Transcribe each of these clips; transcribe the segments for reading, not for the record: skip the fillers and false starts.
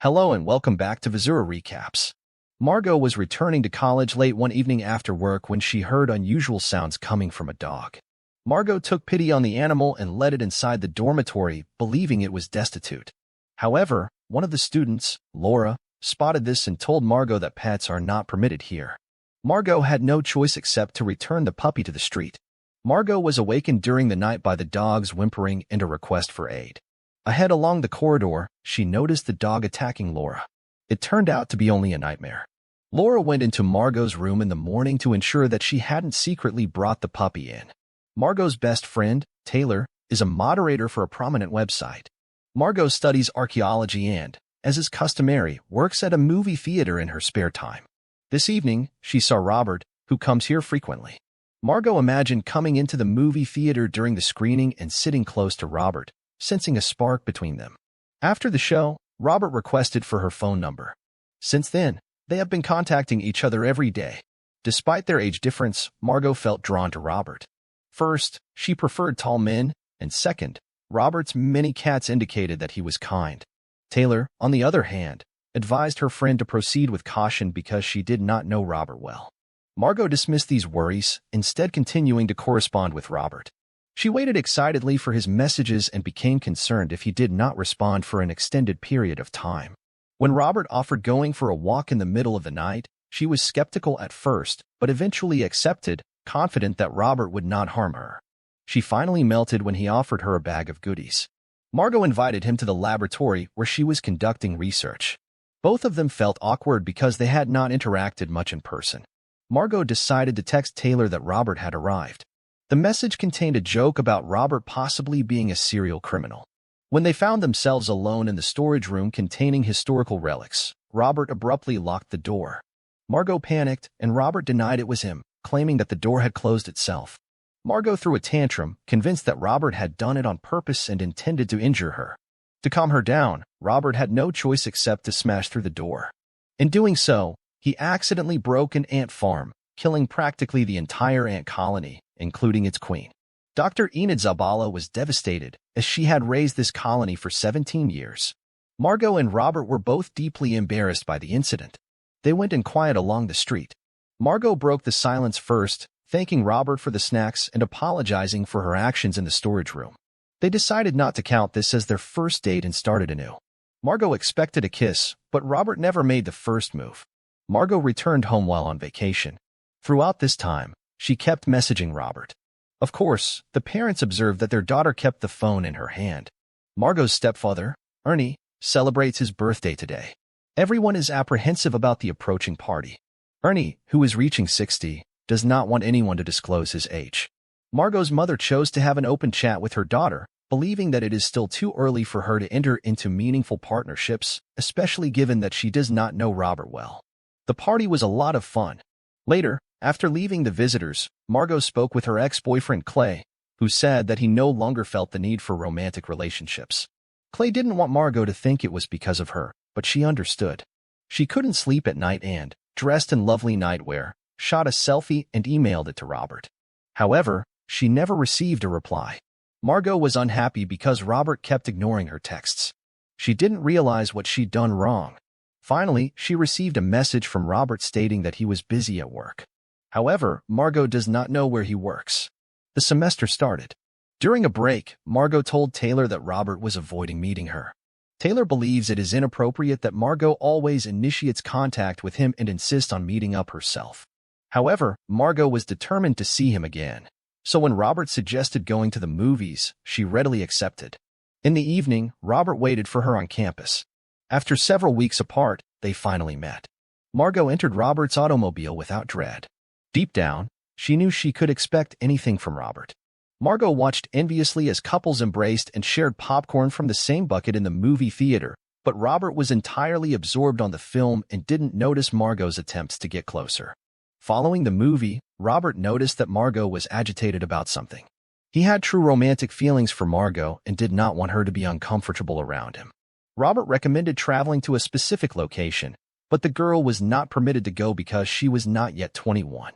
Hello and welcome back to Vizura Recaps. Margot was returning to college late one evening after work when she heard unusual sounds coming from a dog. Margot took pity on the animal and led it inside the dormitory, believing it was destitute. However, one of the students, Laura, spotted this and told Margot that pets are not permitted here. Margot had no choice except to return the puppy to the street. Margot was awakened during the night by the dog's whimpering and a request for aid. Ahead along the corridor, she noticed the dog attacking Laura. It turned out to be only a nightmare. Laura went into Margot's room in the morning to ensure that she hadn't secretly brought the puppy in. Margot's best friend, Taylor, is a moderator for a prominent website. Margot studies archaeology and, as is customary, works at a movie theater in her spare time. This evening, she saw Robert, who comes here frequently. Margot imagined coming into the movie theater during the screening and sitting close to Robert, sensing a spark between them. After the show, Robert requested for her phone number. Since then, they have been contacting each other every day. Despite their age difference, Margot felt drawn to Robert. First, she preferred tall men, and second, Robert's many cats indicated that he was kind. Taylor, on the other hand, advised her friend to proceed with caution because she did not know Robert well. Margot dismissed these worries, instead continuing to correspond with Robert. She waited excitedly for his messages and became concerned if he did not respond for an extended period of time. When Robert offered going for a walk in the middle of the night, she was skeptical at first, but eventually accepted, confident that Robert would not harm her. She finally melted when he offered her a bag of goodies. Margot invited him to the laboratory where she was conducting research. Both of them felt awkward because they had not interacted much in person. Margot decided to text Taylor that Robert had arrived. The message contained a joke about Robert possibly being a serial criminal. When they found themselves alone in the storage room containing historical relics, Robert abruptly locked the door. Margot panicked, and Robert denied it was him, claiming that the door had closed itself. Margot threw a tantrum, convinced that Robert had done it on purpose and intended to injure her. To calm her down, Robert had no choice except to smash through the door. In doing so, he accidentally broke an ant farm, killing practically the entire ant colony, including its queen. Dr. Enid Zabala was devastated, as she had raised this colony for 17 years. Margot and Robert were both deeply embarrassed by the incident. They went in quiet along the street. Margot broke the silence first, thanking Robert for the snacks and apologizing for her actions in the storage room. They decided not to count this as their first date and started anew. Margot expected a kiss, but Robert never made the first move. Margot returned home while on vacation. Throughout this time, she kept messaging Robert. Of course, the parents observed that their daughter kept the phone in her hand. Margot's stepfather, Ernie, celebrates his birthday today. Everyone is apprehensive about the approaching party. Ernie, who is reaching 60, does not want anyone to disclose his age. Margot's mother chose to have an open chat with her daughter, believing that it is still too early for her to enter into meaningful partnerships, especially given that she does not know Robert well. The party was a lot of fun. Later, after leaving the visitors, Margot spoke with her ex-boyfriend Clay, who said that he no longer felt the need for romantic relationships. Clay didn't want Margot to think it was because of her, but she understood. She couldn't sleep at night and, dressed in lovely nightwear, shot a selfie and emailed it to Robert. However, she never received a reply. Margot was unhappy because Robert kept ignoring her texts. She didn't realize what she'd done wrong. Finally, she received a message from Robert stating that he was busy at work. However, Margot does not know where he works. The semester started. During a break, Margot told Taylor that Robert was avoiding meeting her. Taylor believes it is inappropriate that Margot always initiates contact with him and insists on meeting up herself. However, Margot was determined to see him again. So when Robert suggested going to the movies, she readily accepted. In the evening, Robert waited for her on campus. After several weeks apart, they finally met. Margot entered Robert's automobile without dread. Deep down, she knew she could expect anything from Robert. Margot watched enviously as couples embraced and shared popcorn from the same bucket in the movie theater, but Robert was entirely absorbed on the film and didn't notice Margot's attempts to get closer. Following the movie, Robert noticed that Margot was agitated about something. He had true romantic feelings for Margot and did not want her to be uncomfortable around him. Robert recommended traveling to a specific location, but the girl was not permitted to go because she was not yet 21.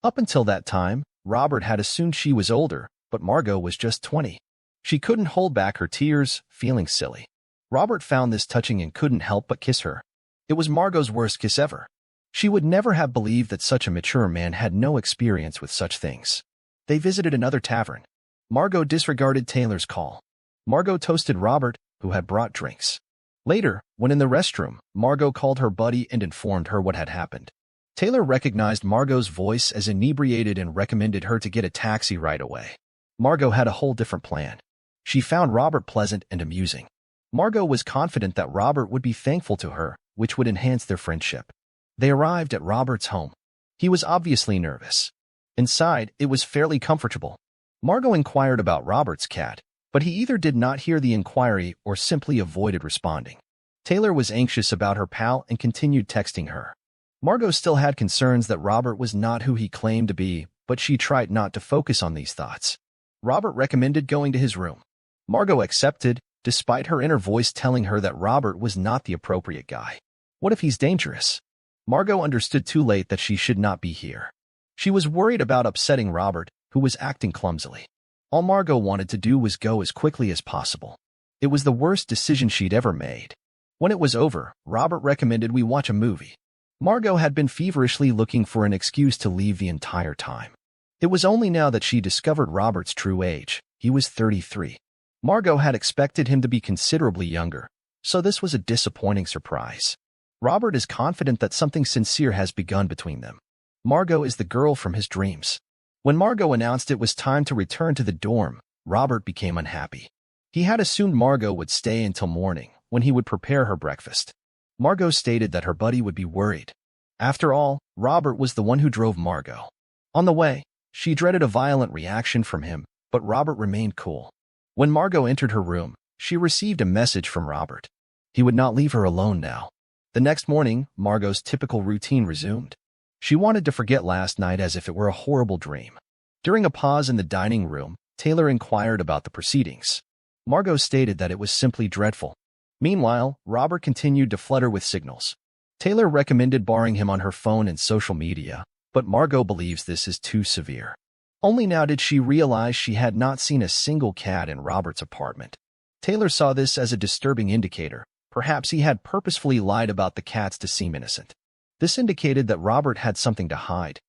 Up until that time, Robert had assumed she was older, but Margot was just 20. She couldn't hold back her tears, feeling silly. Robert found this touching and couldn't help but kiss her. It was Margot's worst kiss ever. She would never have believed that such a mature man had no experience with such things. They visited another tavern. Margot disregarded Taylor's call. Margot toasted Robert, who had brought drinks. Later, when in the restroom, Margot called her buddy and informed her what had happened. Taylor recognized Margot's voice as inebriated and recommended her to get a taxi right away. Margot had a whole different plan. She found Robert pleasant and amusing. Margot was confident that Robert would be thankful to her, which would enhance their friendship. They arrived at Robert's home. He was obviously nervous. Inside, it was fairly comfortable. Margot inquired about Robert's cat, but he either did not hear the inquiry or simply avoided responding. Taylor was anxious about her pal and continued texting her. Margot still had concerns that Robert was not who he claimed to be, but she tried not to focus on these thoughts. Robert recommended going to his room. Margot accepted, despite her inner voice telling her that Robert was not the appropriate guy. What if he's dangerous? Margot understood too late that she should not be here. She was worried about upsetting Robert, who was acting clumsily. All Margot wanted to do was go as quickly as possible. It was the worst decision she'd ever made. When it was over, Robert recommended we watch a movie. Margot had been feverishly looking for an excuse to leave the entire time. It was only now that she discovered Robert's true age. He was 33. Margot had expected him to be considerably younger, so this was a disappointing surprise. Robert is confident that something sincere has begun between them. Margot is the girl from his dreams. When Margot announced it was time to return to the dorm, Robert became unhappy. He had assumed Margot would stay until morning, when he would prepare her breakfast. Margot stated that her buddy would be worried. After all, Robert was the one who drove Margot. On the way, she dreaded a violent reaction from him, but Robert remained cool. When Margot entered her room, she received a message from Robert. He would not leave her alone now. The next morning, Margot's typical routine resumed. She wanted to forget last night as if it were a horrible dream. During a pause in the dining room, Taylor inquired about the proceedings. Margot stated that it was simply dreadful. Meanwhile, Robert continued to flutter with signals. Taylor recommended barring him on her phone and social media, but Margot believes this is too severe. Only now did she realize she had not seen a single cat in Robert's apartment. Taylor saw this as a disturbing indicator. Perhaps he had purposefully lied about the cats to seem innocent. This indicated that Robert had something to hide.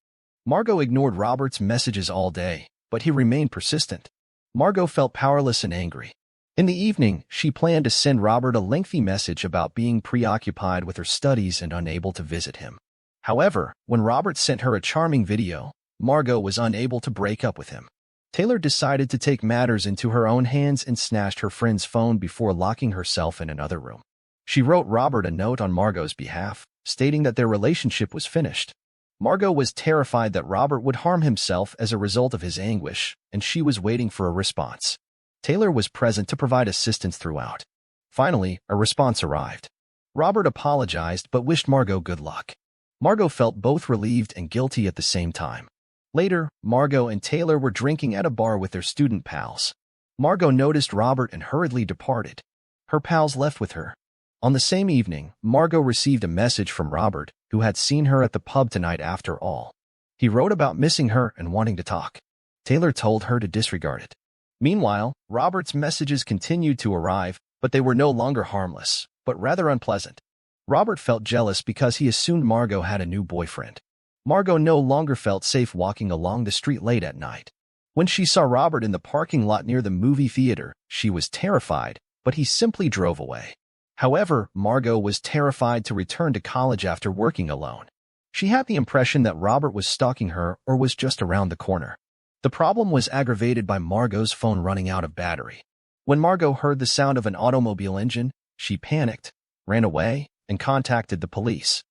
Margot ignored Robert's messages all day, but he remained persistent. Margot felt powerless and angry. In the evening, she planned to send Robert a lengthy message about being preoccupied with her studies and unable to visit him. However, when Robert sent her a charming video, Margot was unable to break up with him. Taylor decided to take matters into her own hands and snatched her friend's phone before locking herself in another room. She wrote Robert a note on Margot's behalf, stating that their relationship was finished. Margot was terrified that Robert would harm himself as a result of his anguish, and she was waiting for a response. Taylor was present to provide assistance throughout. Finally, a response arrived. Robert apologized but wished Margot good luck. Margot felt both relieved and guilty at the same time. Later, Margot and Taylor were drinking at a bar with their student pals. Margot noticed Robert and hurriedly departed. Her pals left with her. On the same evening, Margot received a message from Robert, who had seen her at the pub tonight after all. He wrote about missing her and wanting to talk. Taylor told her to disregard it. Meanwhile, Robert's messages continued to arrive, but they were no longer harmless, but rather unpleasant. Robert felt jealous because he assumed Margot had a new boyfriend. Margot no longer felt safe walking along the street late at night. When she saw Robert in the parking lot near the movie theater, she was terrified, but he simply drove away. However, Margot was terrified to return to college after working alone. She had the impression that Robert was stalking her or was just around the corner. The problem was aggravated by Margot's phone running out of battery. When Margot heard the sound of an automobile engine, she panicked, ran away, and contacted the police.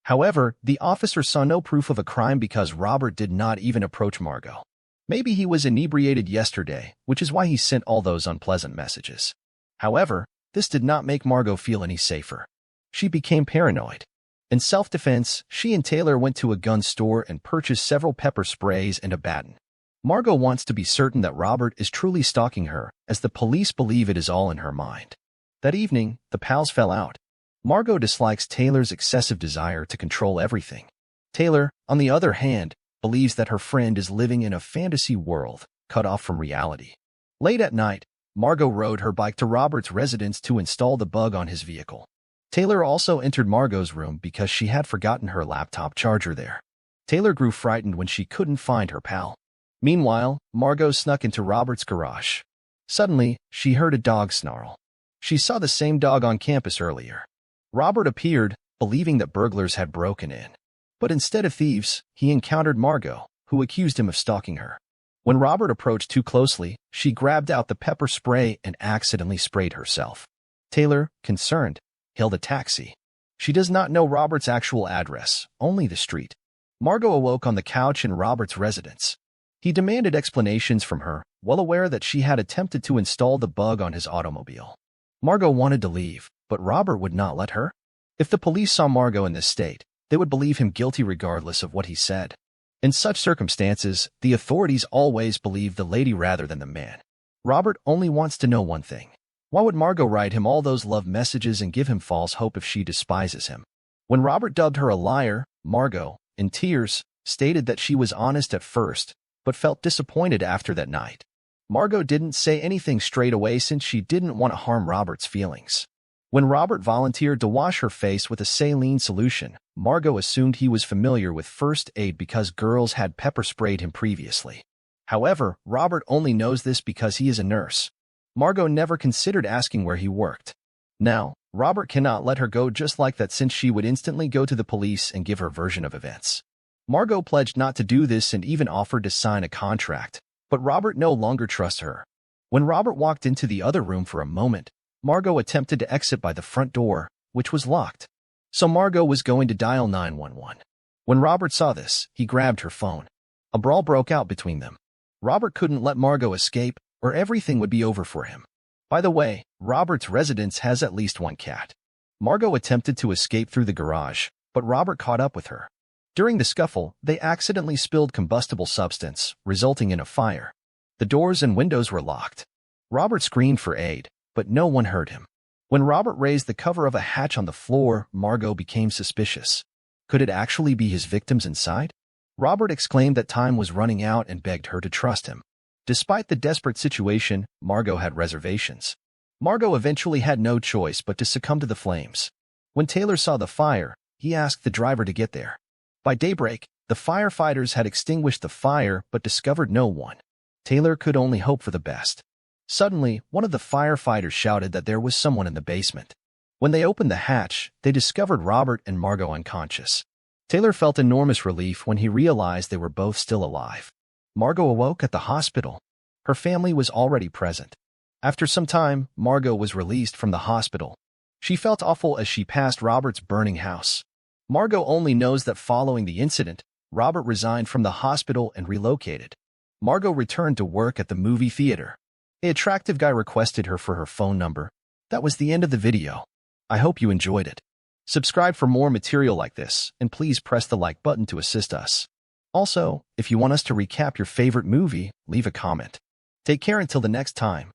However, the officer saw no proof of a crime because Robert did not even approach Margot. Maybe he was inebriated yesterday, which is why he sent all those unpleasant messages. However, this did not make Margot feel any safer. She became paranoid. In self-defense, she and Taylor went to a gun store and purchased several pepper sprays and a baton. Margot wants to be certain that Robert is truly stalking her, as the police believe it is all in her mind. That evening, the pals fell out. Margot dislikes Taylor's excessive desire to control everything. Taylor, on the other hand, believes that her friend is living in a fantasy world, cut off from reality. Late at night, Margot rode her bike to Robert's residence to install the bug on his vehicle. Taylor also entered Margot's room because she had forgotten her laptop charger there. Taylor grew frightened when she couldn't find her pal. Meanwhile, Margot snuck into Robert's garage. Suddenly, she heard a dog snarl. She saw the same dog on campus earlier. Robert appeared, believing that burglars had broken in. But instead of thieves, he encountered Margot, who accused him of stalking her. When Robert approached too closely, she grabbed out the pepper spray and accidentally sprayed herself. Taylor, concerned, hailed a taxi. She does not know Robert's actual address, only the street. Margot awoke on the couch in Robert's residence. He demanded explanations from her, well aware that she had attempted to install the bug on his automobile. Margot wanted to leave, but Robert would not let her. If the police saw Margot in this state, they would believe him guilty regardless of what he said. In such circumstances, the authorities always believe the lady rather than the man. Robert only wants to know one thing. Why would Margot write him all those love messages and give him false hope if she despises him? When Robert dubbed her a liar, Margot, in tears, stated that she was honest at first, but felt disappointed after that night. Margot didn't say anything straight away since she didn't want to harm Robert's feelings. When Robert volunteered to wash her face with a saline solution, Margot assumed he was familiar with first aid because girls had pepper sprayed him previously. However, Robert only knows this because he is a nurse. Margot never considered asking where he worked. Now, Robert cannot let her go just like that since she would instantly go to the police and give her version of events. Margot pledged not to do this and even offered to sign a contract, but Robert no longer trusts her. When Robert walked into the other room for a moment, Margot attempted to exit by the front door, which was locked. So Margot was going to dial 911. When Robert saw this, he grabbed her phone. A brawl broke out between them. Robert couldn't let Margot escape, or everything would be over for him. By the way, Robert's residence has at least one cat. Margot attempted to escape through the garage, but Robert caught up with her. During the scuffle, they accidentally spilled combustible substance, resulting in a fire. The doors and windows were locked. Robert screamed for aid, but no one heard him. When Robert raised the cover of a hatch on the floor, Margot became suspicious. Could it actually be his victims inside? Robert exclaimed that time was running out and begged her to trust him. Despite the desperate situation, Margot had reservations. Margot eventually had no choice but to succumb to the flames. When Taylor saw the fire, he asked the driver to get there. By daybreak, the firefighters had extinguished the fire but discovered no one. Taylor could only hope for the best. Suddenly, one of the firefighters shouted that there was someone in the basement. When they opened the hatch, they discovered Robert and Margot unconscious. Taylor felt enormous relief when he realized they were both still alive. Margot awoke at the hospital. Her family was already present. After some time, Margot was released from the hospital. She felt awful as she passed Robert's burning house. Margot only knows that following the incident, Robert resigned from the hospital and relocated. Margot returned to work at the movie theater. An attractive guy requested her for her phone number. That was the end of the video. I hope you enjoyed it. Subscribe for more material like this, and please press the like button to assist us. Also, if you want us to recap your favorite movie, leave a comment. Take care until the next time.